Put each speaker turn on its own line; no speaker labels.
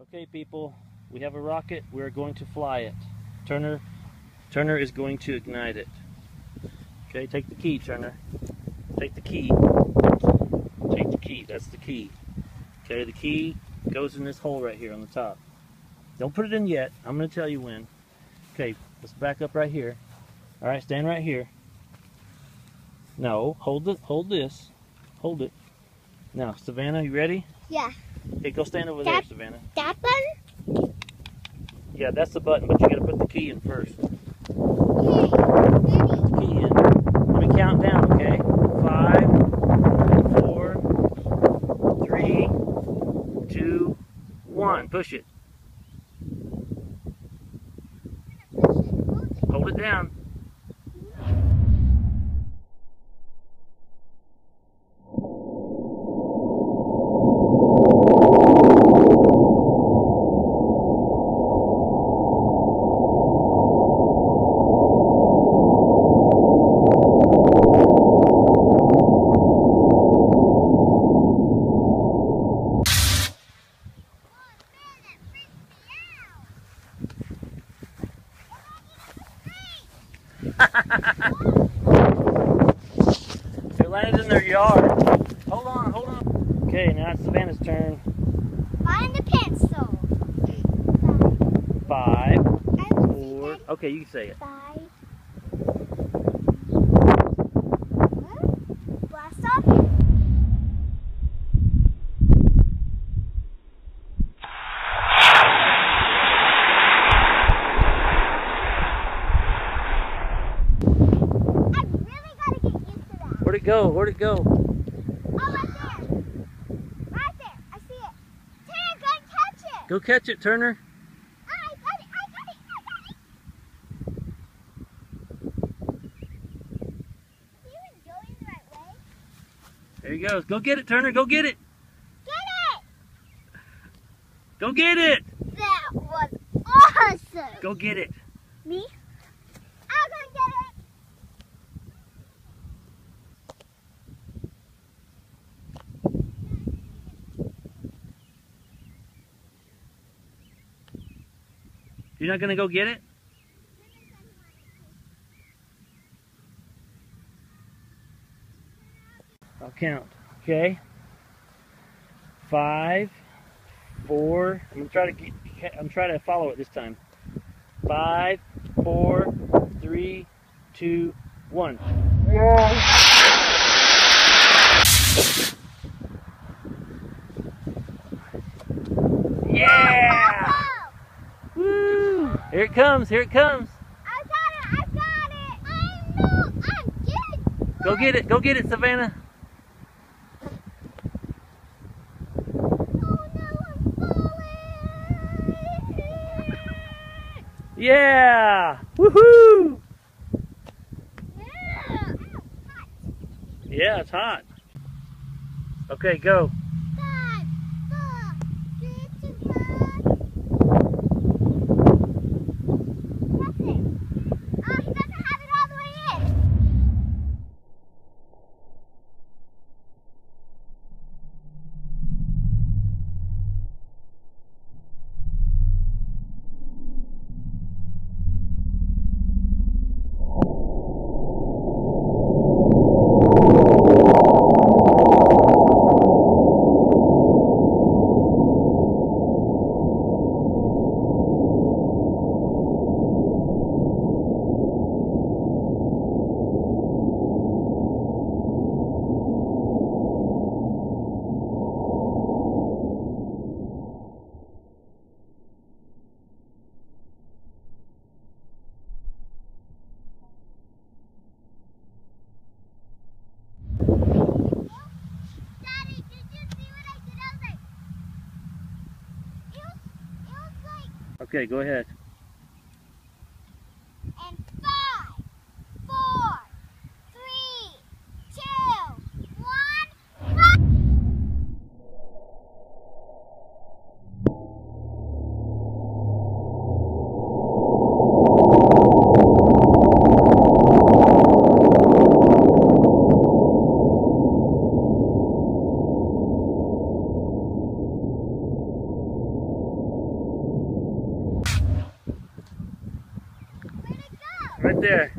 Okay, people, we have a rocket. We're going to fly it. Turner is going to ignite it. Okay, take the key, Turner. Take the key. Take the key. That's the key. Okay, the key goes in this hole right here on the top. Don't put it in yet. I'm going to tell you when. Okay, let's back up right here. All right, stand right here. No, hold this. Hold it. Now, Savannah, you ready?
Yeah.
Okay, go stand over there, Savannah.
That button?
Yeah, that's the button, but you got to put the key in first.
Okay,
Put the key in. Let me count down, okay? 5, 4, 3, 2, 1. Push it. Hold it down. It landed in their yard. Hold on. Okay, now it's Savannah's turn.
Find the pencil.
5, 4. Okay, you can say it.
5. Blast off.
Where'd it go? Where'd it go?
Oh, right there. Right there. I see it. Turner, go and catch it.
Go catch it, Turner.
Oh, I got it. You were going the right way.
There he goes. Go get it, Turner. Go get it.
Get it.
Go get it.
That was awesome.
Go get it.
Me? I'll go and get it.
You're not going to go get it? I'll count. Okay. 5, 4. I'm trying to follow it this time. 5, 4, 3, 2, 1. Yeah! Woo! Here it comes. Here it comes.
I got it. I know. I'm good.
Go get it. Go get it, Savannah.
Oh no, I'm falling.
Yeah! Woohoo!
Yeah.
Yeah, it's hot. Okay, go.
5, 4, 3, 2, 1. That's it. Oh, he doesn't have it all the way in. Daddy, did you see what I did? I was like, it was like,
Okay, go ahead.
and 5, 4, 3, 2, 1, run!
Right there.